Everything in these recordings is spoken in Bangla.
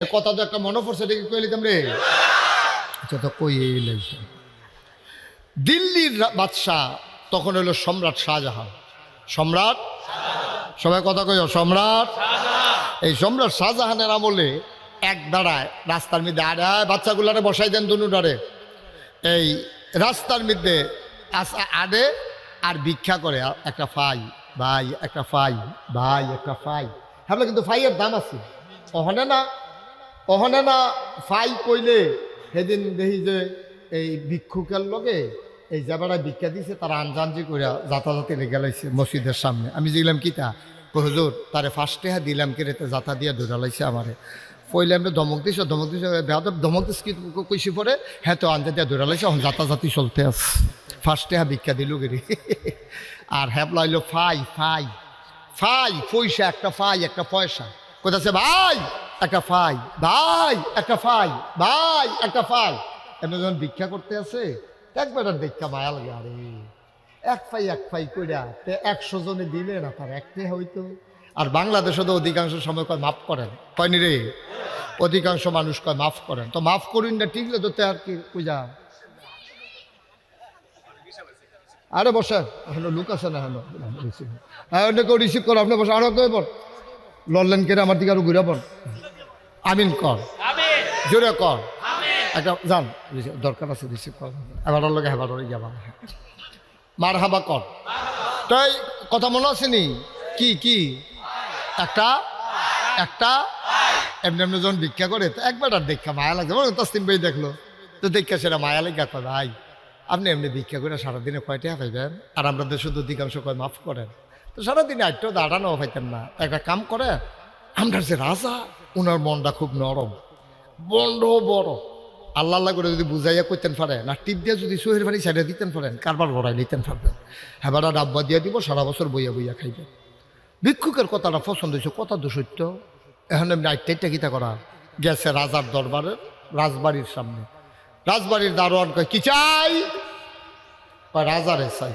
কথা তো একটা মনে পড়ছে, দেখি কই লিতাম রে। আচ্ছা তো কই লাইছে। দিল্লির বাদশাহ তখন হলো সম্রাট শাহজাহান। সম্রাট, সবাই কথা কই, সম্রাট। এই সম্রাট শাহজাহানের আমলে এক দাঁড়ায় রাস্তার মধ্যে আড়ায় বাচ্চাগুলারে বসাই দেন দুনুডারে। এই রাস্তার মধ্যে আডে আর ভিক্ষা করে একটা ফাই ভাই, একটা ফাই ভাই, একটা ফাই। ভাবলে কিন্তু ফাইয়ের দাম আছে। ওহনে না ফাই কইলে সেদিন দেখি যে এই ভিক্ষুকের লগে এই যাবারা ভিক্ষা দিছে তারা আনজানজি করে যাতাযাতি লেগে লাইছে মসজিদের সামনে। আমি জিগলাম কিতা হুজুর, তারে ফার্স্টে দিলাম কেড়েতে যাতা দিয়ে দৌড়া লাইছে আমারে। পইলে আমরা ধমক দিছ ধমক দিস কি কইসি পরে, হ্যাঁ তো আনজা দিয়ে দৌড়া লাইছে, এখন যাতাযাতি চলতে আছে। ফার্স্টে ভিক্ষা দিল গেরি। আর হ্যাপ লাইলো ফাই ফাই ফাই পয়সা, একটা ফাই একটা পয়সা কোথাছে ভাই, একটা ফাই ভাই, একটা ফাই ভাই, একটা ফাই। এমনি যখন ভিক্ষা করতে আছে একবার ভিক্ষা মায়া লাগে। আরে এক ফাই কইরা 100 জনে দিলে না তার একটাই হইতো। আর বাংলাদেশে তো অধিকাংশ সময় কয় মাফ করেন, কয়নি রে, অধিকাংশ মানুষ কয় মাফ করেন। তো মাফ করুন না, টিকলে তো আর কি পূজা। আরে বসেন, এখন লুক আছে না, হ্যাঁ কেউ রিসিভ করো, আপনি বসে আরো কেউ বল লড়লেন কেটে আমার দিকে আরো ঘুরে পড়। আমিন কর, জোরে কর, একটা যান দরকার আছে রিসিভ কর। এবার লোক হেবার যাবা মার হাবা কর। তাই কথা মনে আসেনি কি কি একটা একটা এমনি এমনি যখন ভিক্ষা করে তো একবার আর দেখা মায়া লাগছে। তাসলিম ভাই দেখলো তো দেখা সেটা মায়া লেগে কয় ভাই আপনি এমনি ভিক্ষা করে সারাদিনে কয়টা পাইবেন, আর আমরা শুধু অধিকাংশ কয় মাফ করেন। তো সারাদিনে একটাও দাঁড়ানো পাইতেন না। একটা কাম করে, আমরা যে রাজা ওনার মনটা খুব নরম, বন্ড বড়। আল্লাহ আল্লাহ করে যদি বুঝাইয়া করতেন পারেন আর টিপ দিয়ে যদি শরীর বাড়ি সাইডে দিতেন পারেন, কারবার লড়াই নিতেন পারবেন। হেবারা ডাব্বা দিয়ে দিব, সারা বছর বইয়া বইয়া খাইবেন। ভিক্ষুকের কথাটা পছন্দ হয়েছে, কথা তো সত্য। এখন এমনি আইটা কিতা করা গেছে রাজার দরবারের রাজবাড়ির সামনে। রাজবাড়ির দারোয়ান কয় কি চাই? কয় রাজারে চাই।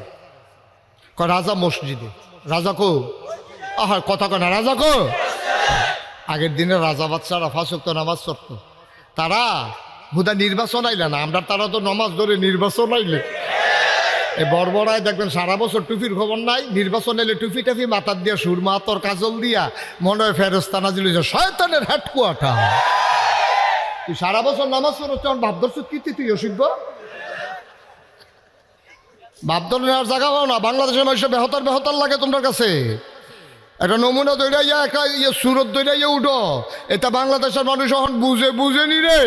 কয় রাজা মসজিদে। রাজা কো? আহার কথা কয় না, রাজা কো? আগের দিনে রাজা বাচ্চারা 5 ওয়াক্ত নামাজ পড়ত, তারা হুদা নির্বাচন আইলে না, আমরা তারা তো নামাজ ধরে নির্বাচন আইলে। এই বড়বড়ায় দেখবেন সারা বছর টুপির খবর নাই, নির্বাচন এলে টুপি টাফি মাথার দিয়া সুরমা তোর কাজল দিয়া মনে হয় ফেরস্তা নাজিল হয়েছে শয়তানের হেডকোয়ার্টার। তুই সারা বছর নামাজ পড়ছ, ভাবদর্শ কীর্তি তুই অসিদ্ধ ভাবদর নেওয়ার জায়গা পাও না। বাংলাদেশের মানুষের বেহতার লাগে তোমার কাছে। একটা নমুনা দৌড়াইয়া একটা সুরত দৌড়াইয়া উঠো, এটা বাংলাদেশের মানুষ এখন বুঝেনি রে,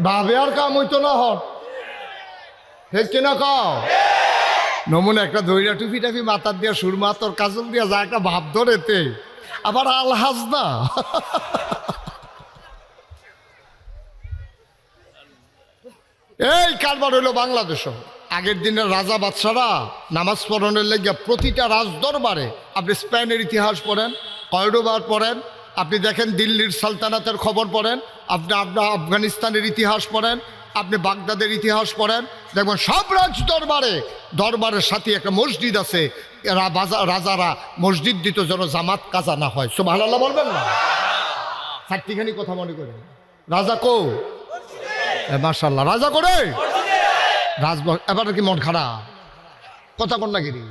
ভাবে আর কাম হইতো না হন ঠিক কিনা কাও। নমুনা একটা দইরা টুপি টাফি মাথার দিয়া সুরমা তোর কাজল দিয়া যা একটা ভাব ধরেতে আবার আলহাজ না। এই কারবার হইল বাংলাদেশ। আগের দিনের রাজা বাদশারা নামাজ পড়ানোর লেগে প্রতিটা রাজ দরবারে, আপনি স্পেনের ইতিহাস পড়েন, কয়ডোবার পড়েন, আপনি দেখেন দিল্লির সালতানাতের খবর পড়েন, আপনি আপনার আফগানিস্তানের ইতিহাস পড়েন, আপনি বাগদাদের ইতিহাস পড়েন, দেখবেন সব রাজ দরবারের সাথে একটা মসজিদ আছে। রাজারা মসজিদ দিত যেন জামাত কাজা না হয়। সুবহানাল্লাহ বলবেন না? চারটিখানি কথা মনে করেন। রাজা কো? মাশাআল্লাহ, রাজা করে রাজবাগ। এবার কি মন খারাপ কথা কন না গিরি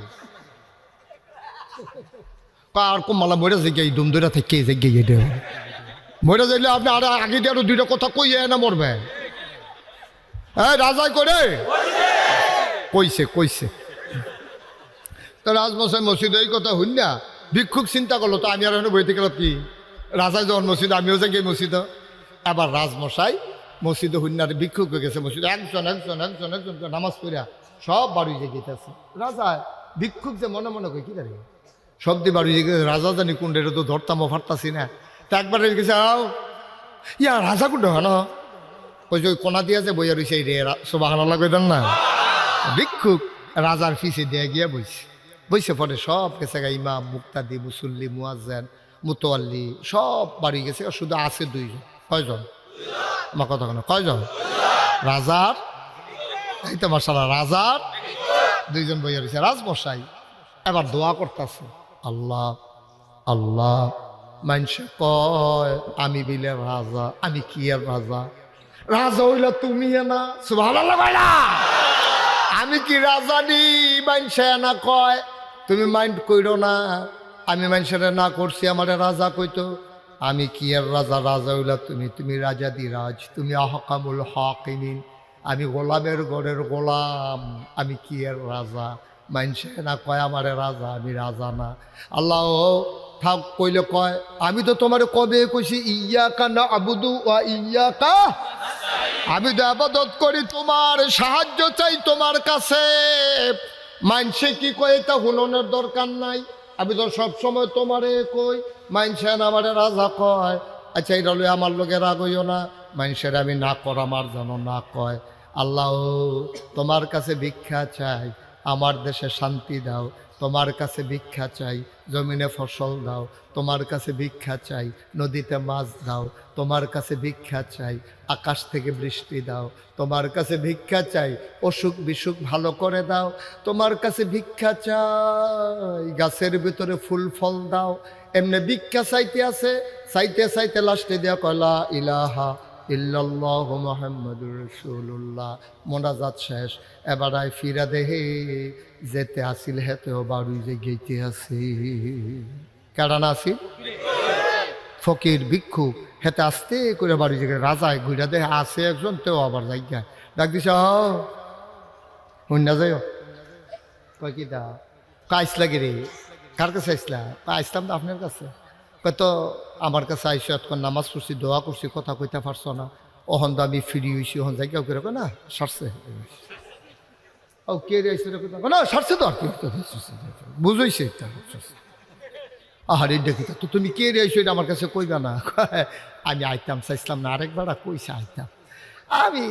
আর কমালা মরে যে গিয়ে দুম দইরা থেকে যে গিয়ে মরে যাইলে আপনি আর আগে দিয়ে আরো 2টা কথা কইয়ে না মরবে। হ্যাঁ রাজাই করে কইছে তো রাজমশাই মসজিদে এই কথা হইল না। ভিক্ষুক চিন্তা করলো তো আমি আর বইতে গেলাম কি, রাজাই যখন মসজিদ আমিও যে গিয়ে মসজিদ। এবার রাজমশাই মসজিদে হুন্নার ভিক্ষুক হয়ে গেছে মসজিদে, একজন নামাজ পড়িয়া সব বাড়ি যে গেতেছে। রাজা ভিক্ষুক যে মনে মনে কই কি দাঁড়িয়ে সব দিয়ে বাড়ি যে গেছে। রাজা জানি কোনটা, এটা তো ধরতামও ফারতাছি না। তা একবার গেছে আও ইয়া রাজা কোনটা হয় না, ওই যে কোনা দিয়া যে বইয়া রয়েছে এই রে সুবহানাল্লাহ কইতেন না। ভিক্ষুক রাজার ফিসে দিয়ে গিয়া বইছে পরে সব গেছে গা, ইমাম মুক্তাদি মুসল্লি মুয়াজ্জিন মুতওয়াল্লি সব বাড়ি গেছে, শুধু আছে 2 জন। কয়জন? আমার কথা কেন, কয়জন? রাজার এই তো মাশাআল্লাহ, রাজার 2 জন বইয়া রয়েছে। রাজমশাই এবার দোয়া করতেছে, আল্লাহ আল্লাহ মানুষে কয় আমি বিলে রাজা, আমি কি আর রাজা? রাজা হইল তুমি না, সুবহানাল্লাহ ভাইরা। আমি কি রাজা নি? মানুষে না কয়, তুমি মাইন্ড কইরো না, আমি মানুষের না করছি আমারে রাজা কইতো। আমি কি আর রাজা? রাজা হইলা তুমি, তুমি রাজা দি রাজ, তুমি আহকামুল হাকিমিন, আমি গোলামের ঘরের গোলাম, আমি কি আর রাজা? মানুষে না কয় আমারে রাজা, আমি রাজা না। আল্লাহ থাক কইলে কয় আমি তো তোমারে কবে কইছি ইয়াকা নাবুদু ওয়া ইয়াকা, আমি তো ইবাদত করি তোমার, সাহায্য চাই তোমার কাছে। মানুষে কি কয় এটা হুননের দরকার নাই, আমি তো সবসময় তোমারে কই। মানুষে আমারে রাজা কয়, আচ্ছা এটা লই আমার লোকে রাগ হইও না, মানুষের আমি না কর আমার যেন না কয়। আল্লাহ তোমার কাছে ভিক্ষা চাই, আমার দেশে শান্তি দাও। তোমার কাছে ভিক্ষা চাই, জমিনে ফসল দাও। তোমার কাছে ভিক্ষা চাই, নদীতে মাছ দাও। তোমার কাছে ভিক্ষা চাই, আকাশ থেকে বৃষ্টি দাও। তোমার কাছে ভিক্ষা চাই, অসুখ বিসুখ ভালো করে দাও। তোমার কাছে ভিক্ষা চাই, গাছের ভিতরে ফুল ফল দাও। এমনি ভিক্ষা চাইতে আছে, চাইতে চাইতে লাস্টে দিয়া কয়লা ইলাহা ইল্লাল্লাহ মুহাম্মাদুর রাসূলুল্লাহ, মোনাজাত শেষ। এবার আই ফিরা দেহে যেতে আসিল হেতেও বাড়ি যে গেইতে আসি। কেডানা আসিল? ফকির ভিক্ষু হেতে আসতে করে বাড়ি যে রাজায় ঘুরা দেহে আসে একজন, তেও আবার যাই যায় ডাক দিছ হইনা যাই কয় কি দা কাইস লাগে রে, কার কাছে আইসলা? আইসলাম তো আপনার কাছে। কত আমার কাছে আইসো, এতক্ষণ নামাজ পড়ছি, দোয়া করছি, কথা কইতে পারছো না, ওহন তো আমি ফিরি হইছি, ওহন যাই কেউ করে না সারছে। ও কে আইসে না সারছে তো আর কি বুঝইছে আহারে দেখি তো তুমি কে আইসো এটা আমার কাছে কইবা না। আমি আইতাম চাইছিলাম না, আরেকবার কইছে আইতাম। আমি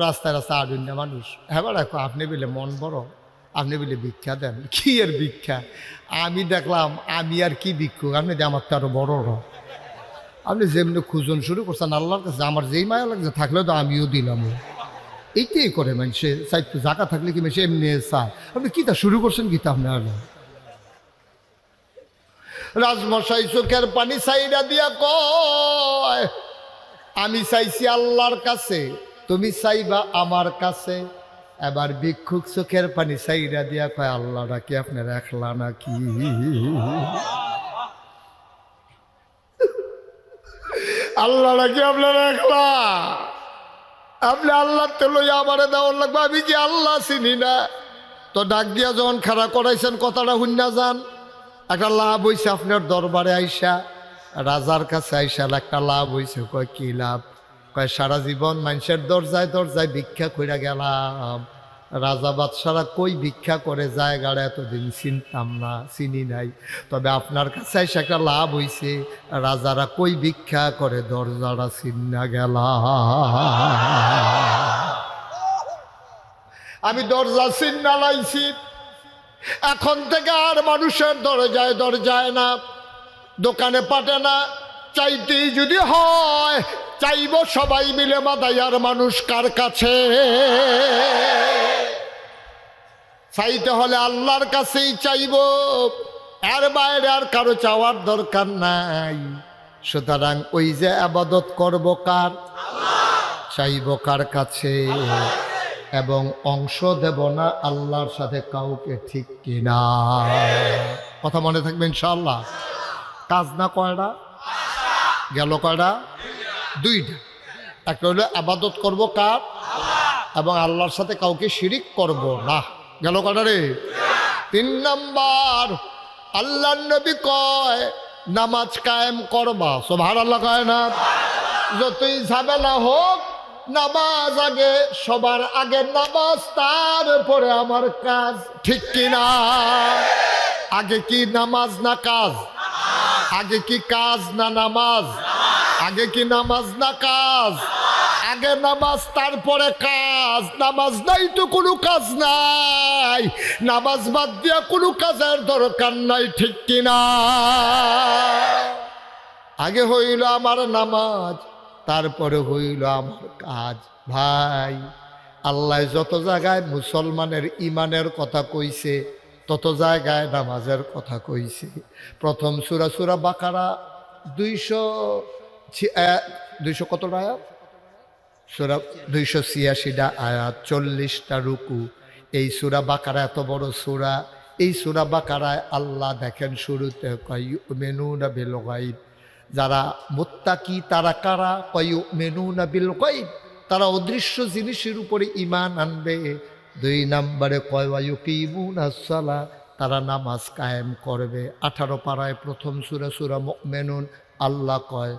রাস্তায় রাস্তায় আডুন্য মানুষ, হ্যাঁ বাড়া আপনি বলে মন বড়, আপনি বলে ভিক্ষা দেন। কি আর ভিক্ষা? আমি দেখলাম আমি আর কি ভিক্ষুক, আপনি আমার তো আরো বড়। আপনি যেমনি খুঁজন শুরু করছেন আল্লাহর কাছে, আমার যেই মায়া লাগছে থাকলে তো আমিও দিলাম। এইটাই করে মানুষে চাইতে জায়গা থাকলে কি মানুষ এমনি চায়। আপনি কিতা শুরু করছেন কিতা আপনার? রাজমশাই চোখের পানি চাইরা দিয়া কয় আমি চাইছি আল্লাহর কাছে, তুমি চাইবা আমার কাছে। এবার ভিক্ষুক চোখের পানি চাইরা দিয়া কয় আল্লাহরা কি আপনার একলা নাকি? আল্লাহরা কি আপনার একলা? আপনি আল্লাহ তো লইয়া আমারে দেওয়ার লাগবে, আমি কি আল্লাহ চিনি না? তো ডাক দিয়া যখন খাড়া করাইছেন কথাটা শুনিয়া যান। একটা লাভ হয়েছে আপনার দরবারে আইসা, রাজার কাছে আইসা একটা লাভ হয়েছে। কয় কি লাভ? কয় সারা জীবন মানুষের দরজায় দরজায় ভিক্ষা কইরা গেলাম, রাজা বাদশারা কই ভিক্ষা করে জায়গাটা এতদিন চিনতাম না, চিনি নাই। তবে আপনার কাছে এসে একটা লাভ হইছে, রাজারা কই ভিক্ষা করে দরজাটা চিন্না গেলাম। আমি দরজা চিন্না লাইছি, এখন থেকে আর মানুষের দরজায় দরজায় না, দোকানে পাঠে না। চাইতেই যদি হয় চাইব সবাই মিলে মাদাইয়ার মানুষ কার কাছে। চাইতে হলে আল্লাহর কাছেই চাইব, এর বাইরে আর কারো চাওয়ার দরকার নাই। সুতরাং ওই যে ইবাদত করব কার? চাইব কার কাছে, এবং অংশ দেব না আল্লাহর সাথে কাউকে, ঠিক কিনা? কথা মনে থাকবে ইনশাআল্লাহ। কাজ না কয়টা গেল? কয়টা? দুইটা। একটা হলো ইবাদত করব কার, এবং আল্লাহর সাথে কাউকে শিরিক করব না। গেল কয়টা রে? 3 নাম্বার, আল্লাহর নবী কয় নামাজ কায়েম করবা। সুবহানাল্লাহ কয় না? যতই ঝামেলা হোক নামাজ আগে, সবার আগে নামাজ, তারপরে আমার কাজ, ঠিক কিনা? আগে কি নামাজ না কাজ? আগে কি কাজ না নামাজ? আগে কি নামাজ না কাজ? আগে নামাজ তারপরে কাজ। নামাজ নাই তো কোনো কাজ নাই, নামাজ বাদ দিয়া কোনো কাজের দরকার নাই, ঠিক কিনা? আগে হইল আমার নামাজ, তারপরে হইল আমার কাজ। ভাই, আল্লাহ যত জায়গায় মুসলমানের ইমানের কথা কইছে, তত জায়গায় নামাজের কথা কইছে। প্রথম সূরা সূরা বাকারা 200 কতটা আয়াত? সূরা 286টা আয়াত, 40টা রুকু। এই সূরা বাকারা এত বড় সূরা, এই সূরা বাকারায় আল্লাহ দেখেন শুরুতে কয় ইউমিনুনা বিল গায়ব। যারা মুত্তাকি তারা কারা? কয় ইউমিনুনা বিল গায়ব, তারা অদৃশ্য জিনিসের উপরে ঈমান আনবে। 2 নম্বরে কয় ওয়া ইউকিমুনাস সালাহ, তারা নামাজ কায়েম করবে। 18 পারায় প্রথম সূরা সূরা মুমিনুন আল্লাহ কয়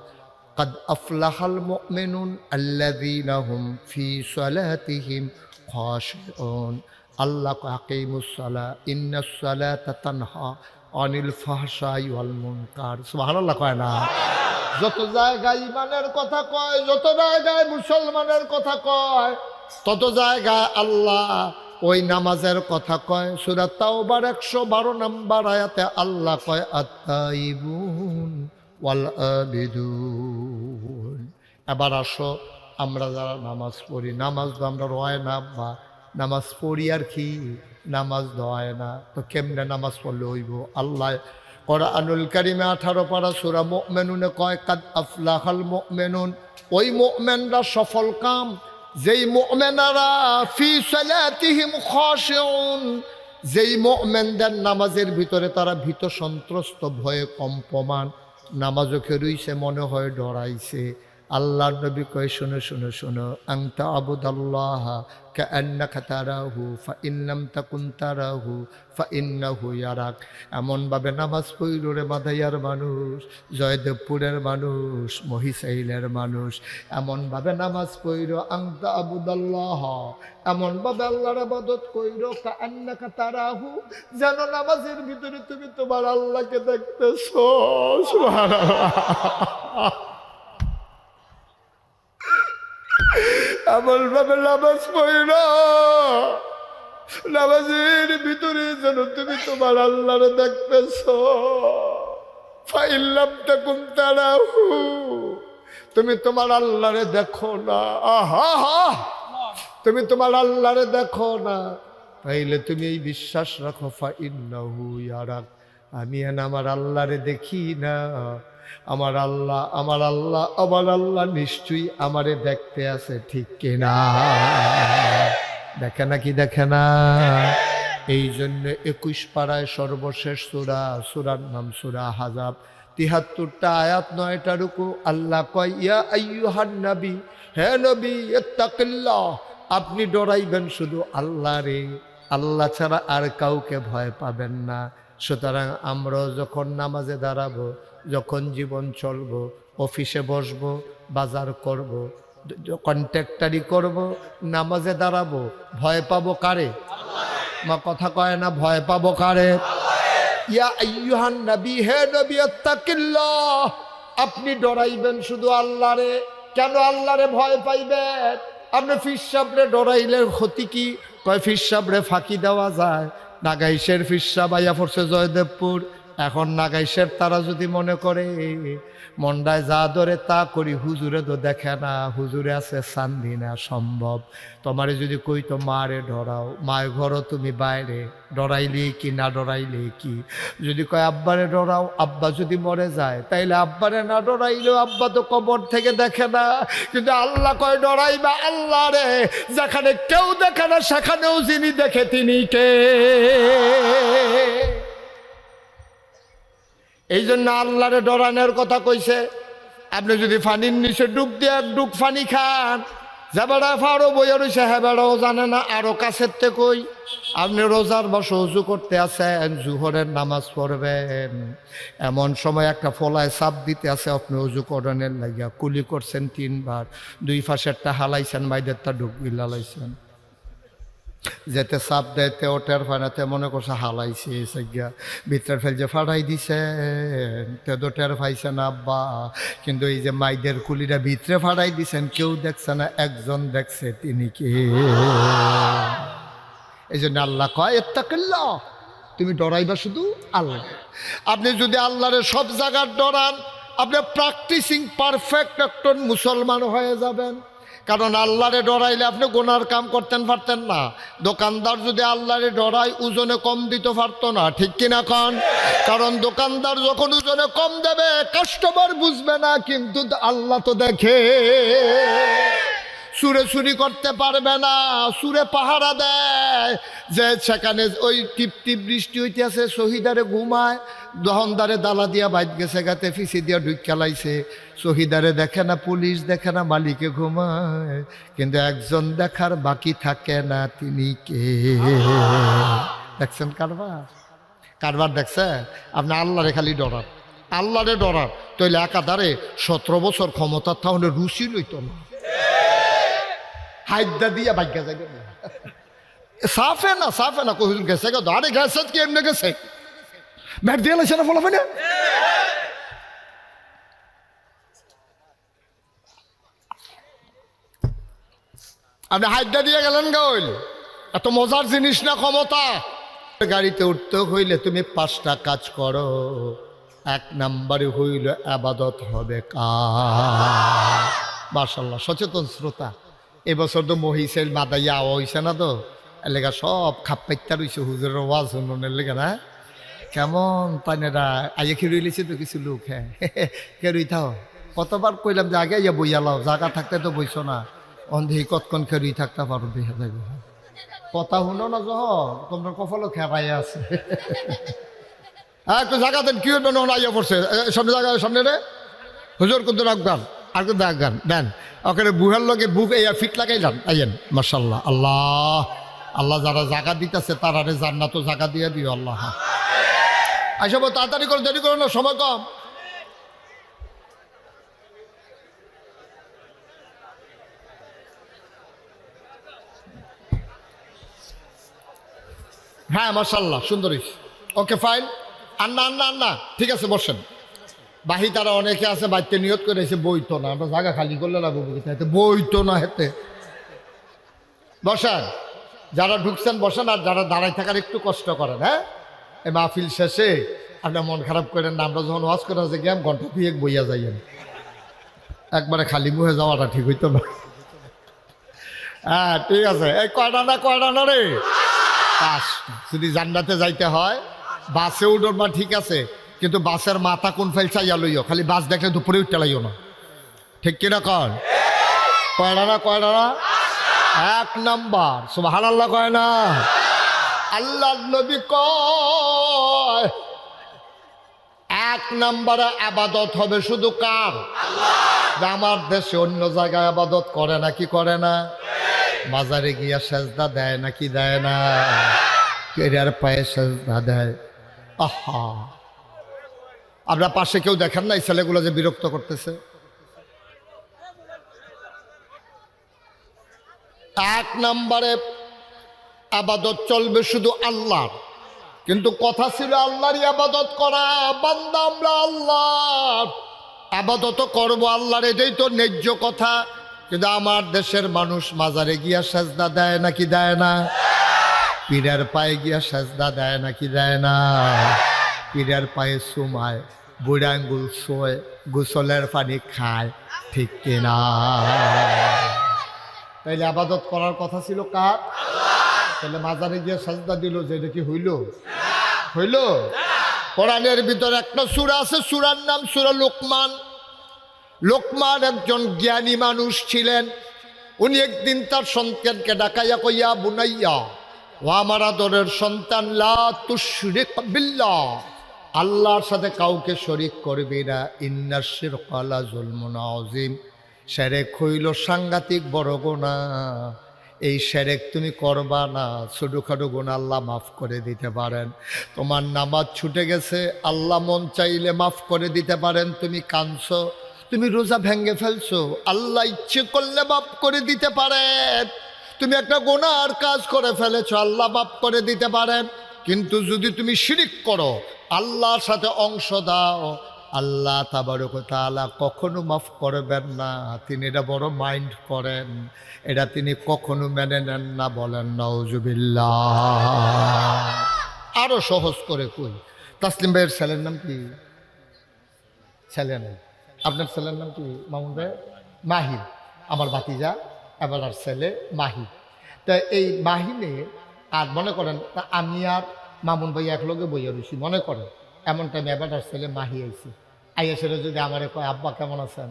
قد أفلح المؤمنون الذين هم في صلاتهم خاشعون আল্লাহ আকিমুস সালাহ ইন্নাস সালাতা তানহা আনিল ফাহশাই ওয়াল মুনকার। সুবহানাল্লাহ কয় না? যত জায়গায় ইমানের কথা কয়, যত জায়গায় মুসলমানের কথা কয়, তত জায়গায় আল্লাহ ওই নামাজের কথা কয়। সূরা তাওবার 112 নম্বর আয়াতে আল্লাহ কয় আত-তাইবুন ওয়াল আবিদুন। এবার আসো, আমরা যারা নামাজ পড়ি, নামাজ তো আমরা রয় না বা নামাজ পড়ি আর কি, নামাজ দেওয়ায় না, তো কেমনে নামাজ পড়লে হইব? আল্লাহ কোরআনুল কারিমে 18 পারা সূরা মুমিনুনে কয় কাদ আফলাহাল মুমিনুন, ওই মুমিনরা সফল কাম, যেই মুমিনারা ফি সালাতিহিম খাশিউন, যেই মুমিনদের নামাজের ভিতরে তারা ভীত সন্ত্রস্ত, ভয়ে কম্পমান, নামাজও রইছে মনে হয় ডরাইছে। আল্লাহ নবী কয় শোনো শোনো শোনো, আনতা আবুদাল্লাহ কাআন্নাকা তারাহু ফাইন লাম তাকুন তারাহু ফাইন্নাহু ইয়ারাক। এমনভাবে নামাজ পড়ল রে মাদাইয়ার মানুষ, জয়দেবপুরের মানুষ, মহিষাইলের মানুষ, এমনভাবে নামাজ পড়ল আনতা আবুদাল্লাহ, এমনভাবে আল্লাহর ইবাদত কইর কাআন্নাকা তারাহু, যেন নামাজের ভিতরে তুমি তোমার আল্লাহকে দেখতেছো। সুবহানাল্লাহ। এমন ভাবে নামাজ পড়ল, নামাজের ভিতরে যেন তুমি তোমার আল্লাহরে দেখতেছ। ফাইন লাম তাকুন তারাহু, তুমি তোমার আল্লাহরে দেখো না। আহা হা, তুমি তোমার আল্লাহরে দেখো না, তাইলে তুমি এই বিশ্বাস রাখো ফাইন্নাহু ইয়ারাক, আমি আমার আল্লাহরে দেখি না, আমার আল্লাহ আমার আল্লাহ আমার আল্লাহ নিশ্চয়ই আমারে দেখতে আছে, ঠিক কিনা? দেখে না কি দেখে না? এই জন্য 21 পারায় সর্বশেষ সূরা, সূরার নাম সূরা আহজাব, 73টা আয়াত, 9টা রুকু। আল্লাহ কয় ইয়া আইয়ুহান নবী, হে নবী ইত্তাকিল্লাহ, আপনি ডরাইবেন শুধু আল্লাহরে, আল্লাহ ছাড়া আর কাউকে ভয় পাবেন না। সুতরাং আমরাও যখন নামাজে দাঁড়াবো, যখন জীবন চলবো, অফিসে বসবো, বাজার করব, কন্ট্রাক্টারি করব, নামাজে দাঁড়াবো, ভয় পাবো কারে? মা কথা কয় না, ভয় পাবো কারে? ইয়া আইয়ুহান নবী, হে নবী ইত্তাকিল্লাহ, আপনি ডরাইবেন শুধু আল্লাহরে। কেন আল্লাহরে ভয় পাইবেন? আপনি ফিরসাবরে ডরাইলে ক্ষতি কি? কয় ফিরসাবরে ফাঁকি দেওয়া যায়। নাগাইশের ফিরসাব আইয়া পড়ছে জয়দেবপুর, এখন নাগাইশের তারা যদি মনে করে মন্ডায় যা ধরে তা করি, হুজুরে তো দেখে না, হুজুরে আছে শান্তি না সম্ভব। তোমারে যদি কই তো মারে ডরাও, মায়ের ঘরও তুমি বাইরে, ডরাইলে কি না ডরাইলে কি? যদি কয় আব্বারে ডরাও, আব্বা যদি মরে যায়, তাইলে আব্বারে না ডরাইলেও আব্বা তো কবর থেকে দেখে না। কিন্তু আল্লাহ কয় ডরাইবা আল্লাহ রে, যেখানে কেউ দেখে না সেখানেও যিনি দেখে তিনি কে? এই জন্য আল্লাহরে ডরানোর কথা কইছে। আপনি যদি ফানির নিচে ডুব দিয়ে এক ডুব ফানি খান, যে বেড়া ফাড়ো বইয়া রয়েছে, হ্যাঁ বেড়াও জানে না আরো কাছের থেকে কই। আপনি রোজার বসে উজু করতে আছেন, জুহরের নামাজ পড়বেন, এমন সময় একটা ফলায় চাপ দিতে আছে, আপনি উজু করানোর লাগিয়া কুলি করছেন 3 বার, 2 পাশেরটা হালাইছেন, বাইদেরটা ডুব গিলালাইছেন, যেতে চাপ দেয় তেও টের ফানাতে মনে করছে হালাইছে, গিয়া ভিতরে ফেল যে ফাটাই দিছেন, তেও টের পাইছে না আব্বা। কিন্তু এই যে মাইদের কুলিটা ভিতরে ফাটাই দিছেন, কেউ দেখছে না, একজন দেখছে, তিনি কে? এই জন্য আল্লাহ কয় ইত্তাকিল্লাহ, তুমি ডরাইবা শুধু আল্লাহ। আপনি যদি আল্লাহরে সব জায়গার ডরান, আপনি প্র্যাকটিসিং পারফেক্ট একজন মুসলমান হয়ে যাবেন। কারণ আল্লাহরে ডরাইলে আপনি গুনার কাম করতেন পারতেন না। দোকানদার যদি আল্লাহরে ডরায় ওজনে কম দিতে পারতো না, ঠিক কিনা কন? কারণ দোকানদার যখন ওজনে কম দেবে কাস্টমার বুঝবে না, কিন্তু আল্লাহ তো দেখে। সুরে চুরি করতে পারবে না, সুরে পাহারা দেয় যে সেখানে ওই টিপ টিপ বৃষ্টি হইতে আছে, শহীদারে ঘুমায়, দহনদারে দালা দিয়া বাইত গেছে গাতে ফিসি দিয়া ঢুক খেলাইছে, শহীদারে দেখে না, পুলিশ দেখে না, মালিকে ঘুমায়, কিন্তু একজন দেখার বাকি থাকে না, তিনি কে? দেখছেন কারবার? কারবার দেখছে? আপনি আল্লাহরে খালি ডরান, আল্লাহরে ডরান, তইলে একাধারে 17 বছর ক্ষমতা তাহলে রুচি লইত না, হাইদা দিয়া ভাগ্যা যাবে না। সাফে না সাফে না কহিল গেছে গো, আরে গেছে কি এমনি গেছে, ব্যাট দিয়ে লাইছে না ফলাফে না। আপনি হাইদা দিয়ে গেলেন গইল, এত মজার জিনিস না ক্ষমতা। গাড়িতে উঠতে হইলে তুমি 5টা কাজ করো। 1 নম্বরে হইল আবাদত হবে কার? মাশাআল্লাহ, সচেতন শ্রোতা, এবছর তো মহিষের মাদাইয়া আওয়া হইছে না, তো এলাকা সব খাপ পাইতা রইছে হুজুরের ওয়াজ শুননের লেগে না। কেমন পানেরা আইয়া খেয়ে লিছে তো কিছু লোক, হ্যাঁ কে রইতাও। কতবার কইলাম যে আগে ইয়া বইয়া লাও, জায়গা থাকতে তো বইছো না, অন্ধে কতক্ষণ খেয়ে থাকতে পারো, দেখা যাবে। কথা শুনো না যখন তোমার কপালও খেপাই আছে। হ্যাঁ একটু জায়গা দেন, কি হইবে না আইয়া পড়ছে সামনে, জায়গা সামনে রে হুজুর কিন্তু রাখবেন, আর কিন্তু রাখবেন দেন ওখানে বুহের লগে বুক এই ফিট লাগাইলাম। আইয়েন মাশাআল্লাহ, আল্লাহ আল্লাহ যারা জায়গা দিতেছে তারারে জান্নাত জায়গা দিয়ে দিও আল্লাহ। আইসব তাড়াতাড়ি করে, দেরি করো না, সময় কম। হ্যাঁ মাশাআল্লাহ, সুন্দর, ওকে ফাইন। আন্না আন্না আন্না, ঠিক আছে বসেন। বাহি তারা অনেকে আছে বাড়িতে নিয়ত করে এসে বইতো না, আমরা জায়গা খালি করলে লাগবো, বইতো না হেতে। বসান, যারা ঢুকছেন বসান, আর যারা দাঁড়াই থাকার একটু কষ্ট করেন। হ্যাঁ এই মাহফিল শেষে আপনার মন খারাপ করেন না, আমরা যখন ওয়াজ করে যে গেম ঘন্টা 2 বইয়া যাইয়েন, একবারে খালি মুহে যাওয়াটা ঠিক হইতো না। হ্যাঁ ঠিক আছে, এই কয়টা না রে, 5টা। যদি জান্নাতে যাইতে হয় বাসে উঠোর বা ঠিক আছে, কিন্তু বাসের মাথা কোন ফাইল চাইয়া লইও, খালি বাস দেখলে দুপুরে উঠতে লাইও না, ঠিক কিনা কর? কয়টা না 1 নাম্বার সুবহানাল্লাহ কয় না? আল্লাহ নবী কয় 1 নম্বরে আবাদত হবে শুধু কার? আমার দেশে অন্য জায়গায় আবাদত করে না, কি করে না? বাজারে গিয়া সেজদা দেয় নাকি দেয় না? কেরিয়ার পায়ে সেজদা দেয়। আহা, আপনার পাশে কেউ দেখেন না এই ছেলেগুলো যে বিরক্ত করতেছে? 1 নম্বরে আবাদত চলবে শুধু আল্লাহর, কিন্তু কথা ছিল আল্লাহরই আবাদত করা। বান্দা আমরা আল্লাহর আবাদত করব আল্লাহর, এটাই তো ন্যায্য কথা। কিন্তু আমার দেশের মানুষ মাজারে গিয়া সেজদা দেয় নাকি দেয় না? পীরের পায়ে গিয়া সেজদা দেয় নাকি দেয় না? পীরের পায়ে সুমায়, বুড়া আঙ্গুল শোয়, গোসলের পানি খায়, ঠিক কিনা? তাইলে আবাদত করার কথা ছিল কার? তাহলে মাজারে গিয়ে সাজদা দিল, যে এটা কি হইল? হইল? কোরআনের ভিতরে একটা সূরা আছে, সূরার নাম সূরা লোকমান। লোকমান একজন জ্ঞানী মানুষ ছিলেন। উনি একদিন তার সন্তানকে ডাকাইয়া কইয়া, বুনাইয়া, ও আমার আদরের সন্তান, লা তুশরিক বিল্লাহ, আল্লাহর সাথে কাউকে শরীক করবি না, ইন্নাশ শিরকা লাযুলমুন আযীম, শিরক হইল সাংঘাতিক বড় গুনাহ। এই শিরক তুমি করবা না, ছোটখাটো গুনাহ আল্লাহ মাফ করে দিতে পারেন। তোমার নামাজ ছুটে গেছে, আল্লাহ মন চাইলে মাফ করে দিতে পারেন। তুমি কাঁদছো, তুমি রোজা ভেঙে ফেলছো, আল্লাহ ইচ্ছে করলে মাফ করে দিতে পারেন। তুমি একটা গুনার কাজ করে ফেলেছো, আল্লাহ মাফ করে দিতে পারেন। কিন্তু যদি তুমি শিরিক করো, আল্লাহর সাথে অংশ দাও, আল্লাহ তাবারক ওয়া তাআলা কখনো মাফ করবেন না। তিনি এটা বড় মাইন্ড করেন, এটা তিনি কখনো মেনে নেন না। বলেন নাউজুবিল্লাহ। আরো সহজ করে কই, তাসলিম ভাইয়ের ছেলের নাম কি? ছেলে নেই, আপনার ছেলের নাম কি? মামুন ভাই? মাহির, আমার ভাতিজা এবারার ছেলে মাহি। তা এই মাহিনে আর মনে করেন আমি আর মামুন ভাই একলগে বইয়া রয়েছি, মনে করেন এমন টাইমে এবারার ছেলে মাহি আইছি। আইয়া সেটা যদি আমারে কয় আব্বা কেমন আছেন,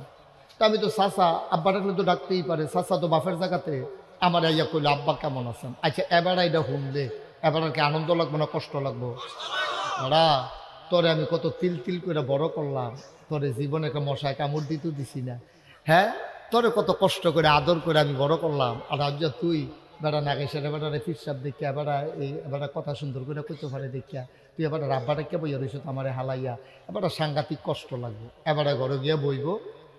তা আমি তো চাচা, আব্বা ডাকলে তো ডাকতেই পারে, চাচা তো বাপের জায়গাতে, আমার আইয়া কইলো আব্বা কেমন আছেন। আচ্ছা এবার এটা শুনলে এবার কি আনন্দ লাগবো না কষ্ট লাগবো? ওরা তোরে আমি কত তিল তিল করে বড় করলাম, তোরে জীবনে একটা মশায় কামড় দিতেও দিছি না, হ্যাঁ তোরে কত কষ্ট করে আদর করে আমি বড় করলাম, আর আজ তুই বেড়া নাগেশের বেড়ারে ফিরসাব দেখিয়া বেড়া এই বেড়া কথা সুন্দর করে কইতে পারে দেখিয়া তুই এবার রাব্বাটা কে বইয়া রইছ আমারে হালাইয়া, এবার সাংঘাতিক কষ্ট লাগবে। এবারে ঘরে গিয়ে বইব,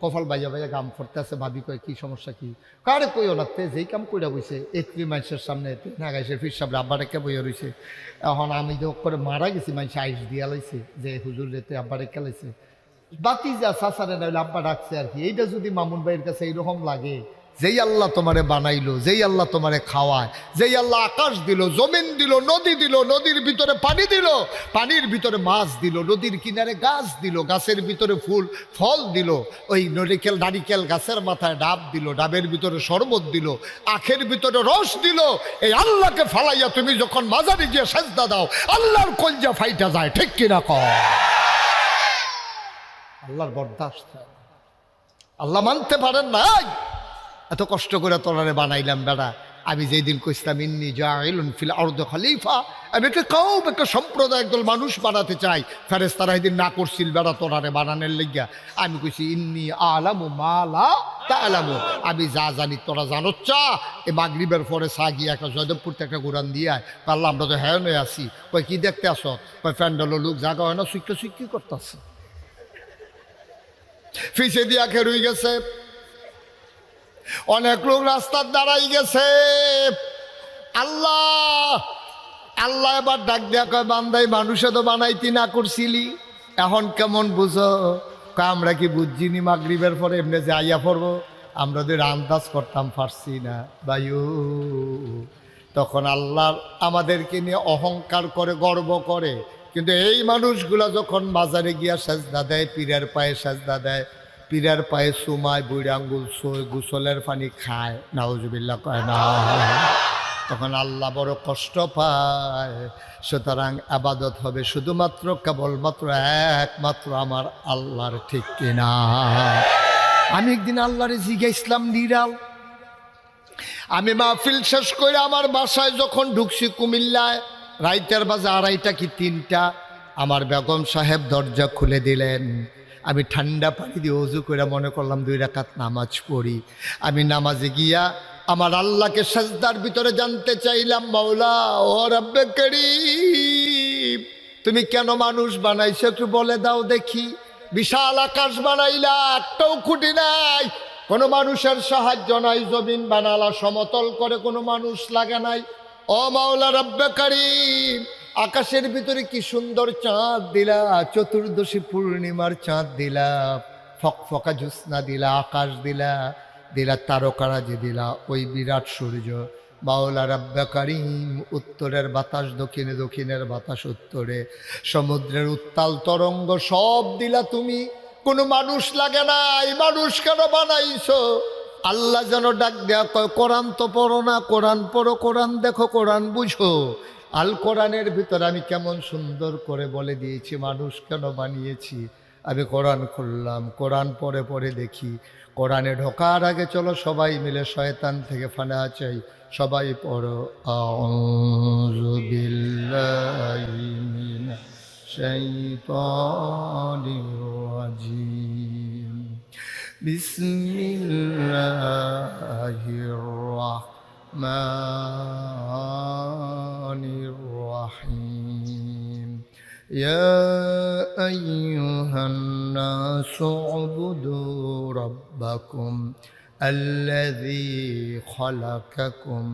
কপাল বাইয়া বাইয়া গাম করতে আছে, ভাবি কয় কি সমস্যা কি, কারে কইও না, তে যেই কাম কইরা বইছে একটি মানুষের সামনে নাগাইশের ফিরসাব রাব্বাটাকে বইয়া রইছে। এখন আমি তো করে মারা গেছি, মানুষ আইস দিয়া লাইছে যে হুজুর রেতে আব্বারে খেলাইছে, বাতি যা সাসারে নাইলে আব্বা ডাকছে আর কি। এইটা যদি মামুন ভাইয়ের কাছে এইরকম লাগে, যেই আল্লাহ তোমারে বানাইলো, যেই আল্লাহ তোমারে খাওয়ায়, যেই আল্লাহ আকাশ দিল, জমিন দিল, নদী দিল, নদীর ভিতরে পানি দিল, পানির ভিতরে মাছ দিল, নদীর কিনারে গাছ দিল, গাছের ভিতরে ফুল ফল দিল, ওই নারিকেল গাছের মাথায় ডাব দিল, ডাবের ভিতরে শরবত দিল, আখের ভিতরে রস দিল, এই আল্লাহকে ফালাইয়া তুমি যখন মাজারে গিয়ে সেজদা দাও, আল্লাহর কলজা ফাইটা যায়, ঠিক কিনা কও? আল্লাহর বরদাস্ত, আল্লাহ মানতে পারেন না। এত কষ্ট করে তোলারে বানাইলাম বেড়া, আমি যেই দিন কইতাম ইন্নী জাইলুন ফিল আরদি খলিফা, আমি একটা কওম, একটা সম্প্রদায়, একদল মানুষ বানাতে চাই, ফেরেশতারা এদিন না করছিল বেড়া তোলারে বানানোর লাগিয়া। আমি কইছি ইন্নী আলামু মা লা তা'লামু, আমি যা জানি তোরা জানোস চা। এই মাগরিবের পরে চা গিয়ে একটা জয়দেবপুরতে একটা কোরআন দিয়ে পারলাম, আমরা তো হ্যাঁ নয় আসি। কই কি দেখতে আসো? কই প্যান্ডেলের লোক জায়গা হয় না, সুইকি করতেছে, ফিসে দিয়া খেরুই গেছে, অনেক লোক রাস্তার দাঁড়াই গেছে। আল্লাহ আল্লাহ এবার ডাক দেয়া কয় বান্দাই মানুষে তো বানাইতি না করছিলি, এখন কেমন বুঝো? আমরা কি বুঝছিনি মাগরিবের পরে এমনি যে আইয়া পড়বো? আমরা যদি আন্দাজ করতাম পারছি না বায়ু। তখন আল্লাহ আমাদেরকে নিয়ে অহংকার করে, গর্ব করে। কিন্তু এই মানুষগুলা যখন বাজারে গিয়া সেজদা দেয়, পীরের পায়ে সেজদা দেয়, পীরের পায়ে সুমায়, বুড়ি আঙ্গুল সোয়, গোসলের পানি খায়, নাউজুবিল্লাহ কয় না, তখন আল্লাহ বড় কষ্ট পায়। সুতরাং আবাদত হবে শুধুমাত্র কেবলমাত্র একমাত্র আমার আল্লাহর, ঠিক কিনা? আমি একদিন আল্লাহরে জিজ্ঞাসলাম নিরাল, আমি মাহফিল শেষ করে আমার বাসায় যখন ঢুকছি কুমিল্লায়, রাইতের বাজে 2:30 কি 3টা, আমার বেগম সাহেব দরজা খুলে দিলেন। আমি ঠান্ডা পানি দিয়ে ওযু করে মনে করলাম 2 রাকাত নামাজ পড়ি। আমি নামাজে গিয়া আমার আল্লাহকে সাজদার ভিতরে জানতে চাইলাম, মাওলা ও রব্বে করিম, তুমি কেন মানুষ বানাইছো একটু বলে দাও দেখি। বিশাল আকাশ বানাইলা, একটাও খুঁটি নাই, কোনো মানুষের সাহায্য নাই, জমিন বানালা সমতল করে, কোনো মানুষ লাগে নাই। ও মাওলা রব্বে করিম, আকাশের ভিতরে কি সুন্দর চাঁদ দিলা, চতুর্দশী পূর্ণিমার চাঁদ দিলা, ফকফকা জ্যোৎস্না দিলা, আকাশ দিলা, দিলা তারকারাজি দিলা, ওই বিরাট সূর্য। মাওলা রব্বে করিম, উত্তরের বাতাস দক্ষিণে, দক্ষিণের বাতাস উত্তরে, সমুদ্রের উত্তাল তরঙ্গ সব দিলা তুমি, কোনো মানুষ লাগে নাই, মানুষ কেন বানাইছো? আল্লাহ যেন ডাক দেয়া কয়, কোরআন তো পড়ো না, কোরআন পড়ো, কোরআন দেখো, কোরআন বুঝো। আল কোরআনের ভিতরে আমি কেমন সুন্দর করে বলে দিয়েছি মানুষ কেন বানিয়েছি। আমি কোরআন খুললাম, কোরআন পড়ে পড়ে দেখি, কোরআনে ঢোকার আগে চলো সবাই মিলে শয়তান থেকে ফানা চাই, সবাই পড়ো আউযু বিল্লাহি মিনাশ শাইতানির রাজিম, বিসমিল্লাহির রাহমানির রাহিম। ইয়া আইয়ুহান-নাসু উবুদু রাব্বাকুম আল্লাযী খালাকাকুম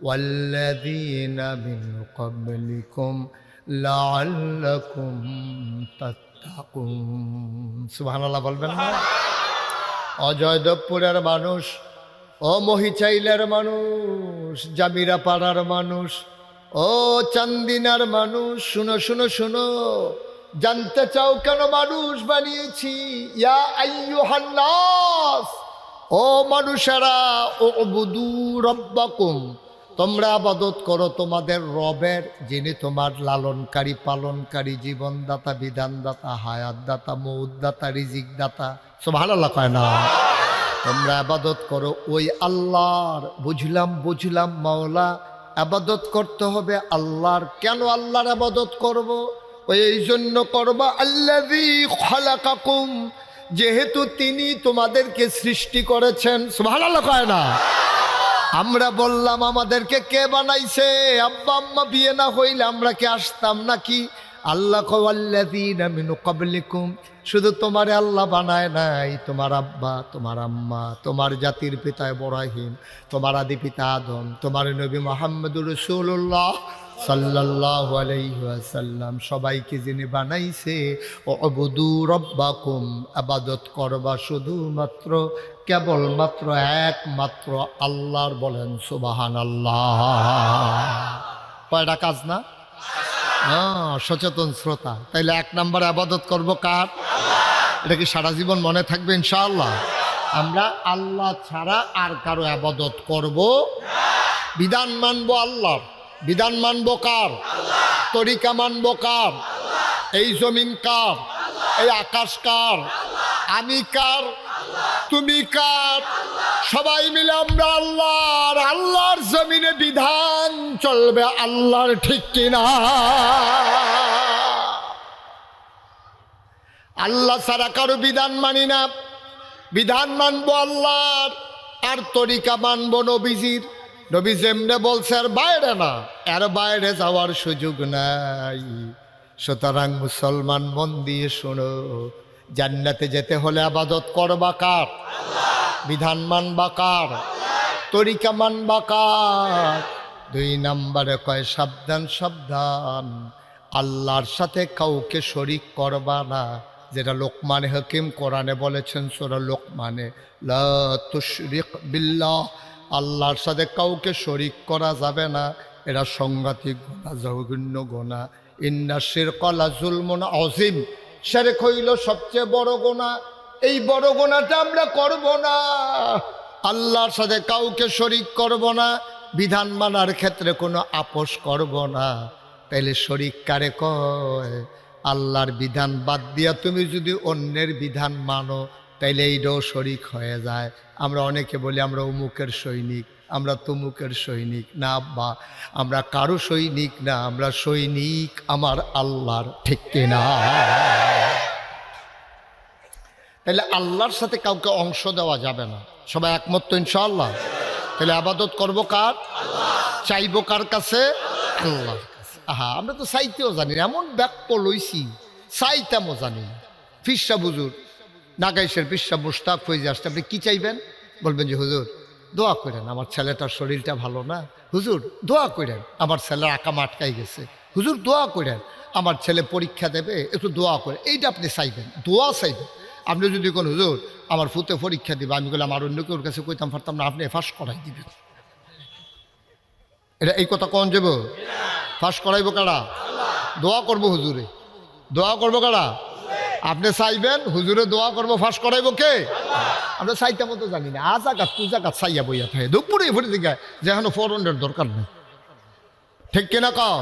ওয়াল্লাযীনা মিন ক্বাবলিকুম লাআল্লাকুম তাত্তাকুন। সুবহানাল্লাহ বলবেন না? অজয়দেবপুরের মানুষ, ও মহিচাইলের মানুষ, জামিরা পাড়ার মানুষ, ও চান্দিনার মানুষ, শুনো শুনো শুনো, জানতে চাও কেন মানুষ বানিয়েছি? ইয়া আইয়ুহান নাস, ও মানুষেরা উবুদু রাব্বাকুম, তোমরা ইবাদত করো তোমাদের রবের, যিনি তোমার লালনকারী, পালনকারী, জীবনদাতা, বিধানদাতা, হায়াতদাতা, মৌতদাতা, রিজিকদাতা। সুবহানাল্লাহ কয় না? তোমরা ইবাদত করো ওই আল্লাহর। বুঝলাম মাওলা, ইবাদত করতে হবে আল্লাহর। কেন আল্লাহর ইবাদত করব? ওই এই জন্য করবা, আল্লাযী খালাকাকুম, যেহেতু তিনি তোমাদেরকে সৃষ্টি করেছেন। সুবহানাল্লাহ কয় না? আমরা বললাম আমাদেরকে কে বানাইছে? আব্বা আম্মা বিয়ে না হইলে আমরা কি আসতাম নাকি? আল্লাহ কওয়াল্লাযীনা মিন ক্বাবলিকুম, শুধু তোমারে আল্লাহ বানায় নাই, তোমার আব্বা, তোমার আম্মা, তোমার জাতির পিতা ইব্রাহিম, তোমার আদি পিতা আদম, তোমার নবী মুহাম্মদুর রাসূলুল্লাহ সাল্লাল্লাহু আলাইহি ওয়াসাল্লাম, সবাইকে যিনি বানাইছে। উবুদু রাব্বাকুম, ইবাদত করবা শুধুমাত্র, কেবলমাত্র, একমাত্র আল্লাহর। বলেন সুবহানাল্লাহ। কয়টা কাজ না? হ্যাঁ, সচেতন শ্রোতা। তাইলে 1 নম্বর ইবাদত করব কার? এটা কি সারা জীবন মনে থাকবে ইনশাআল্লাহ? আমরা আল্লাহ ছাড়া আর কারো ইবাদত করব না। বিধান মানব আল্লাহর। বিধান মানব কার? তরিকা মানব কার? এই জমিন কার? এই আকাশ কার? আমি কার? তুমি কার? সবাই মিলে আমরা আল্লাহর। আল্লাহর জমিনে বিধান চলবে আল্লাহর, ঠিক কিনা? আল্লাহ ছাড়া কারো বিধান মানি না। বিধান মানবো আল্লাহর, আর তরিকা মানবো নবীজির। নবী যেমনে বলছে এর বাইরে না, এর বাইরে যাওয়ার সুযোগ নাই। সুতরাং মুসলমান মন দিয়ে শোনো, জান্নাতে যেতে হলে ইবাদত করবা কার? বিধান মানবা কার? তরিকা মানবা কার? 2 নম্বরে কয় সাবধান, সাবধান, আল্লাহর সাথে কাউকে শরীক করবা না। যেটা লোকমান হাকিম কোরআনে বলেছেন সূরা লোকমানে, লা তুশরিক বিল্লাহ, আল্লাহর সাথে কাউকে শরীক করা যাবে না। এটা সাংঘাতিক গুনাহ, জঘন্য গুনাহ। ইন্না শিরকা লাযুলমুন আযীম, শিরক হইল সবচেয়ে বড় গুনাহ। এই বড় গুনাহটা আমরা করব না। আল্লাহর সাথে কাউকে শরীক করব না, বিধান মানার ক্ষেত্রে কোনো আপোষ করব না। তাইলে শরীক কারে কয়? আল্লাহর বিধান বাদ দিয়া তুমি যদি অন্যের বিধান মানো, তাইলে এইটাও শরীক হয়ে যায়। আমরা অনেকে বলি আমরা অমুকের সৈনিক, আমরা তমুকের সৈনিক। না আব্বা, আমরা কারো সৈনিক না, আমরা সৈনিক আমার আল্লাহর, ঠিক কিনা? তাহলে আল্লাহর সাথে কাউকে অংশ দেওয়া যাবে না। সবাই একমত তো ইনশাআল্লাহ? তাহলে ইবাদত করব কার? চাইব কার কাছে? আল্লাহর কাছে। আহা, আমরা তো চাইতেও জানি না, এমন ব্যাক্য লইছি, চাইতামও জানি না। ফিরসা বুজুর নাগাইশের পিসা মুশতাক ফৈজি আসতে, আপনি কি চাইবেন? বলবেন যে হুজুর দোয়া করেন, আমার ছেলেটার শরীরটা ভালো না। হুজুর দোয়া করেন, আমার ছেলের আকাম আটকাই গেছে। হুজুর দোয়া করেন, আমার ছেলে পরীক্ষা দেবে, একটু দোয়া করে। এইটা আপনি চাইবেন, দোয়া চাইবেন। আপনি যদি কোন হুজুর আমার ফুতে পরীক্ষা দিবে, আমি বললাম আর অন্য কেউর কাছে কইতাম পারতাম না, আপনি ফাঁস করাই দিবেন। এটা এই কথা কন যাব? ফাঁস করাইব কারা? দোয়া করবো হুজুরে, দোয়া করবো কারা? আপনি চাইবেন, হুজুরে দোয়া করবো, ফাঁস করাইব কে? আমরা চাইতে মতো জানি না। আজাগাত পূজাগাত চাইয়া বইয়া থাকে দুপুরে ভরে দিকে, যেখানে ফরনের দরকার নেই, ঠিক কিনা কও?